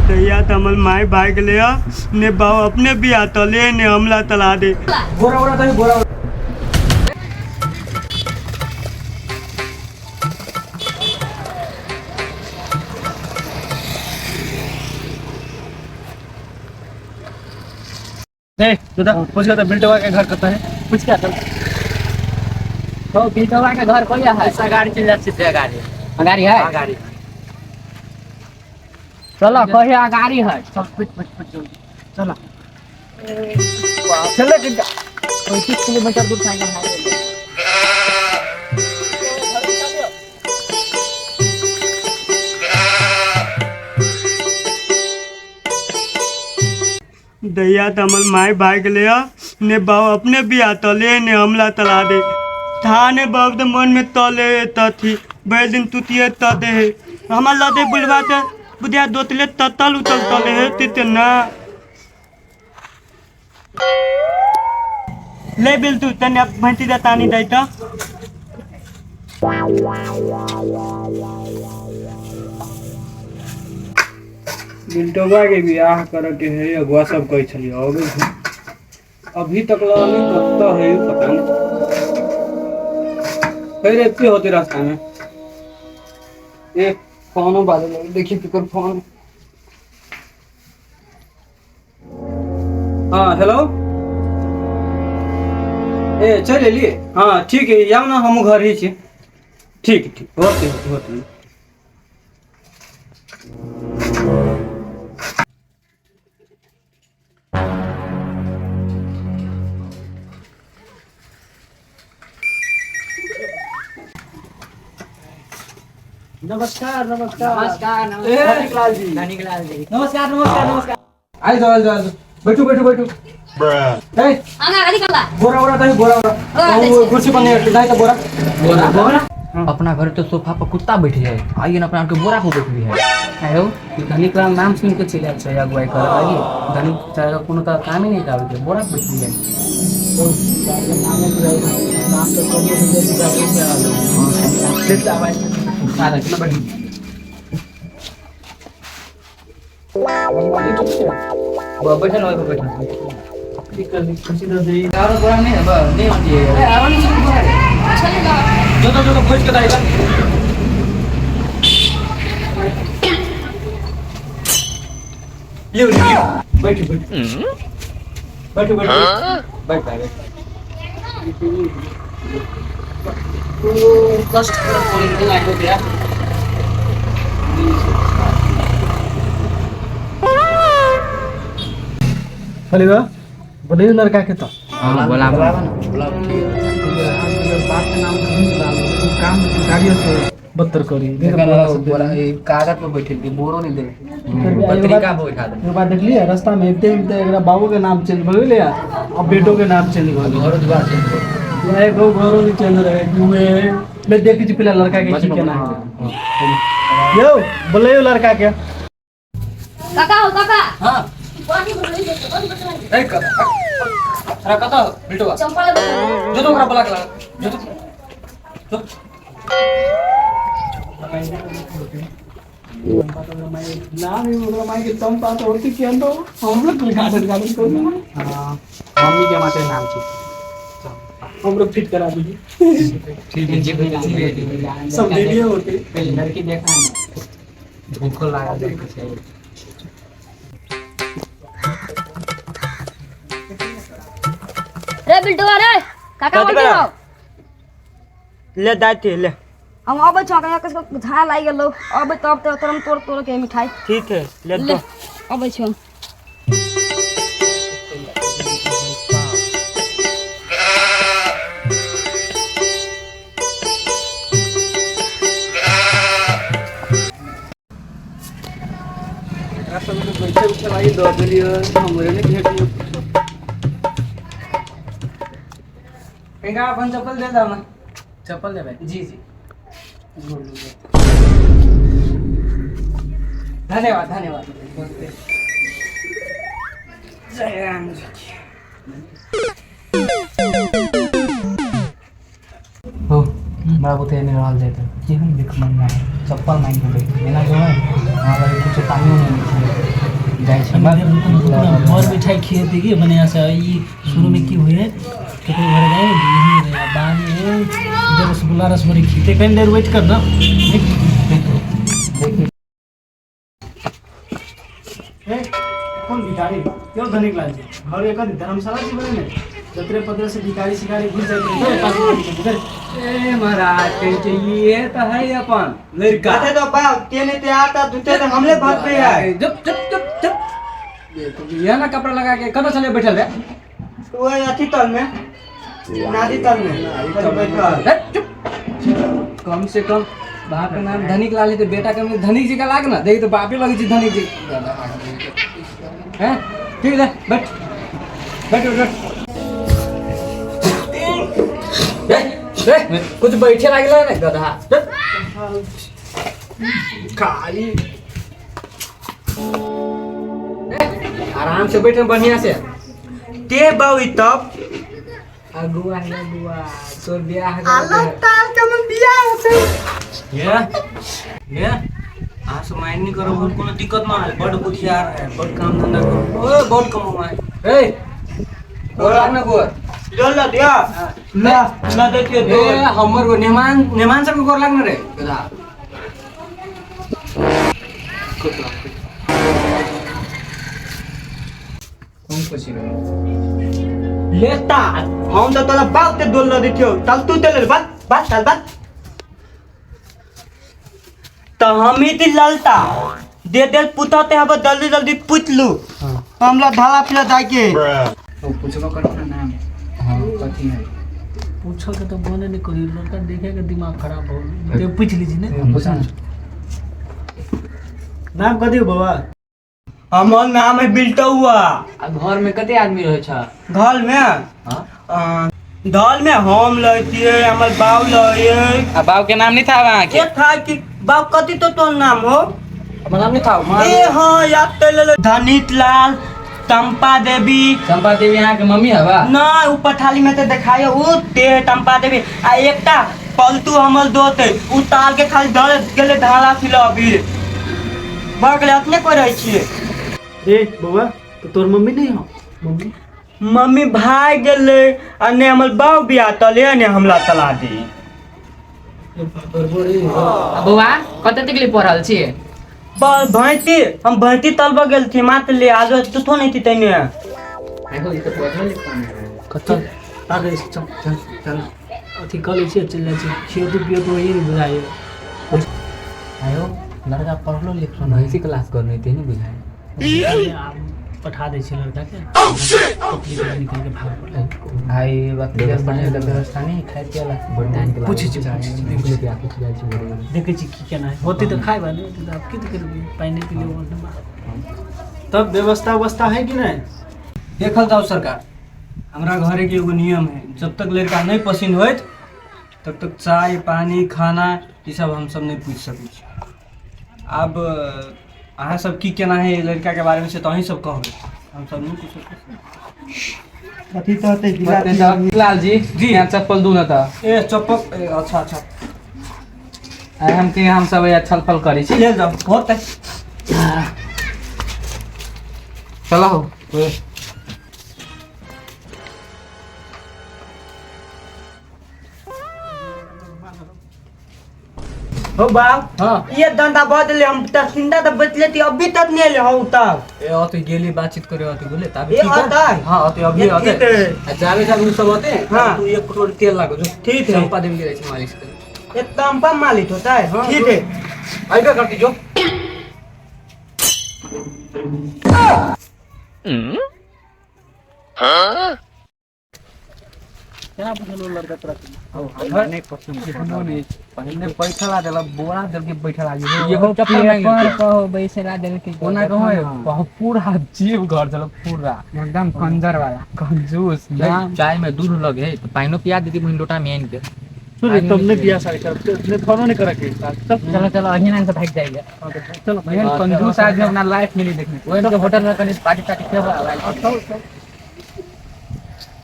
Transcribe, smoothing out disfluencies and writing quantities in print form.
दैया तमल माई भाग ले ने बाव अपने भी आता ले ने हमला तला दे बोरा बोरा तो बोरा पूछ तो बिल्टवा के घर कता है पूछ क्या कर तो बिल्टवा के घर कोई है ऐसा गाड़ी चल जाती है गाड़ी है गाड़ी चलो कोई गाड़ी है सब कुछ चलो चले कितना 35 किलोमीटर दूर जाएंगे हाईवे दैया तमल माई भाग ले ने बाव अपने भी आता ले ने हमला तला दे थाने बाब मन में तले थी बे दिन तुतिए दे हमार लदे बुलवा के बुधिया दोतले तल उतल तले है तिते ना ले बिल तू तने भंती दे तानी दई त बिल्टवा के बियाह करे के है अगुआ सब कह छलिए अभी तक लानी कत्ता है पता नहीं फिर इतने होते रास्ता में एक फोन बाजल देखिए पिकर फोन हाँ हेलो ए चल लिए हाँ ठीक है जाओ ना हम घर ही छे ठीक ठीक होते नमस्कार धनिकलाल जी नमस्कार आई जाओ बैठो बोरा कुर्सी पर नहीं जाए तो बोरा अपना घर तो सोफा पर कुत्ता बैठ जाए आइए ना अपना के बोरा को देख भी है आयो धनिकलाल नाम सुन के चले आछे अगुवाई कर आइए धनिक चाहे कोनो का काम ही नहीं करे बोरा बैठ भी है नाम तो सारा कितना बड़ी बैठा ना बैठा खुशी तो दे यार बोरा नहीं है नहीं होती है आराम से चलेगा जो खोज के दाएगा ले बैठ कष्ट कर आगे गया चलेगा बोले लड़का के तो हां बोला काम गाड़ियों से बत्तर करी कागज पर बैठे थे बोरो नहीं दे पत्रिका पर बैठा दे बात देख लिया रास्ता में एकरा बाबू के नाम चेंज हो गया अब बेटो के नाम चेंज हो गया घर द्वार चेंज ये गो घरों नहीं चेंज रहे जुए ले देख जी पहला लड़का के की केना है यो बोले यो लड़का के काका हो काका हां पानी बोले ए काका अरे कता बिल्टवा चंपल जो तो ओकरा बोला के जो तो नाम ही ओकरा माई के चंपा तो होती के अंदो हम लोग गार्डन को हां मम्मी के माते नाम छी हम लोग फिट करा दीजिए ठीक है जी सब दे दिए होते पहले लड़की देखा है भूख लगा देख के रे बिल्टुआ रे काका बोल रहा ले दाती ले हम अब छका के झाड़ा लाई गेलो अब तब तो तुरंत तोड़ के मिठाई ठीक है ले ले दो अब छ पैसे लाई दो दिलियो हमरे ने भेटियो कहेंगा अपन चप्पल दे दो ना चप्पल दे भाई जी धन्यवाद जय राम जी हो बाबू तेरे रहल जाते जीवन देख मन में चप्पल मांग के बिना जो है हमारा कुछ पानी नहीं और मिठाई खिए देखिए बने ऐसा ये शुरू में की हुए तो कोई घर गए नहीं रहे बाद में जब रसगुल्ला रसभरी खीते कहीं देर वेट करना कौन भिखारी क्यों धनिक लागे घर एक धर्मशाला से बने जतरे पदरे से भिखारी शिकारी घुस जाते ए महाराज ये तो है अपन लड़का कहते तो बाप तेने ते आता दूसरे तो हमले भाग पे है जब जब जब जब ये ना कपड़ा लगा के कब चले बैठल है वो अथी तल में नादी तल में बैठल कम से कम बाप का नाम धनिक लाल है तो बेटा का नाम धनिक जी का लाग ना देखी तो बापे लगी थी धनिक जी हैं ठीक है बैठ बैठ बैठ कुछ बैठे लागला ना गधा खाली आराम से बैठे बढ़िया से ते बाऊ तब अगुआ है अगुआ तो ब्याह अलग ताल का मन बिया होते ये आ समाइन नहीं करो बहुत कोनो दिक्कत ना है बड़ बुधियार है बड़ काम धंधा करो ओए बहुत कमाए ए बोला ना गोर जोल ला दिया ना देखिए ए हमर वो नेमान सब गोर लागना रे गधा कौन पसी रे लेता हम तो तोला बाप ते दोल ला देखियो तल तू तेले बात चल बात तो हम ही दिल ललता दे पुता ते हब जल्दी जल्दी पूछ लू हमला धाला पिला जाके तो पूछबो कर अपना नाम हां कथी है पूछो के तो बने नहीं कोई लड़का देखे के दिमाग खराब हो ते पूछ लीजिए ना पूछा नाम कथी हो बाबा हमर नाम है बिल्टुआ घर में कते आदमी रहे छ घर में हां घर में हम लइतिए हमर बाऊ लइए बाव के नाम नहीं था वहां के था कि बाऊ कथी तो तोर नाम हो हमर नाम नहीं था ए हां याद ते ले धनीत लाल चंपा देवी यहाँ के मम्मी हवा ना ऊपर थाली में तो दिखायो उ ते चंपा देवी आ एकटा पलतू हमर दोस्त है उ तार के खाली धर गेले ढाला फिलो अभी बगले अपने को रही छिए ए बाबा तो तोर मम्मी नहीं हो मम्मी मम्मी भाग गेले आ ने हमर बाऊ बिया तले ने हमला तला दी बउआ कते तक ले पढ़ल छी भैंती हम भैंती तलबा गेल थी मात्र ले आज तू तो नहीं थी तैने देखो ये तो पढ़ल कते आगे चल चल चल अथी कॉलेज से चल जाए खेत पियो तो ये नहीं बुझाए आयो लड़का पढ़लो लिखलो नहीं इसी क्लास करने थे नहीं बुझाए पठा दे छे लड़का के पतली कर निकल के भाग पड़े भाई बात पढ़ने का व्यवस्था नहीं खाए पियाला बर्दान के पूछ छी पूछ के आके जाय छी देखे छी की केना है होती तो खाए वाले तो आप की करबे पानी पी ले तब व्यवस्था है कि नहीं देखल जाओ सरकार हमरा घरे के एगो नियम है जब तक लड़का नहीं पसंद होत तब तक चाय पानी खाना ये सब हम सब नहीं पूछ सकै छी अब अहाँ सब की केना है लड़का के बारे में से तो अहीं सब कहबे हम सब नहीं कुछ कथी तो ते लाल जी जी यहाँ चप्पल दूना था ए चप्पल अच्छा अच्छा हम सब छल फल करी छी ले जाओ होते चलो हो बाप हाँ ये धंधा बदले हम तसिंदा तो बचले थी अभी तक नहीं ले हो तक ए अति गेली बातचीत करे अति बोले तब ए आता है हां अति अभी आते जावे जावे सब होते हाँ। तू 1 करोड़ तेल लागो जो ठीक है चंपा देवी के रही मालिश कर एक तंपा मालिक होता है हाँ, ठीक है आइबे करती जो क्या पूछलो लड़का तोरा नहीं पसंद नहीं पहले पैसा ला देला बोरा दल के बैठा लागी ये चप्पल पर कहो बैसे ला देल के कोना कहो पूरा जीव घर चलो पूरा एकदम कंजर वाला कंजूस चाय में दूध लगे तो पाइनो पिया देती मुइन लोटा में आइन के सुन तुमने पिया सारे कर ने फोन नहीं करा के चलो चलो अहीं ना से भाग जाएगा चलो कंजूस आदमी अपना लाइफ में नहीं देखने वो इनके होटल में कहीं पार्टी पार्टी के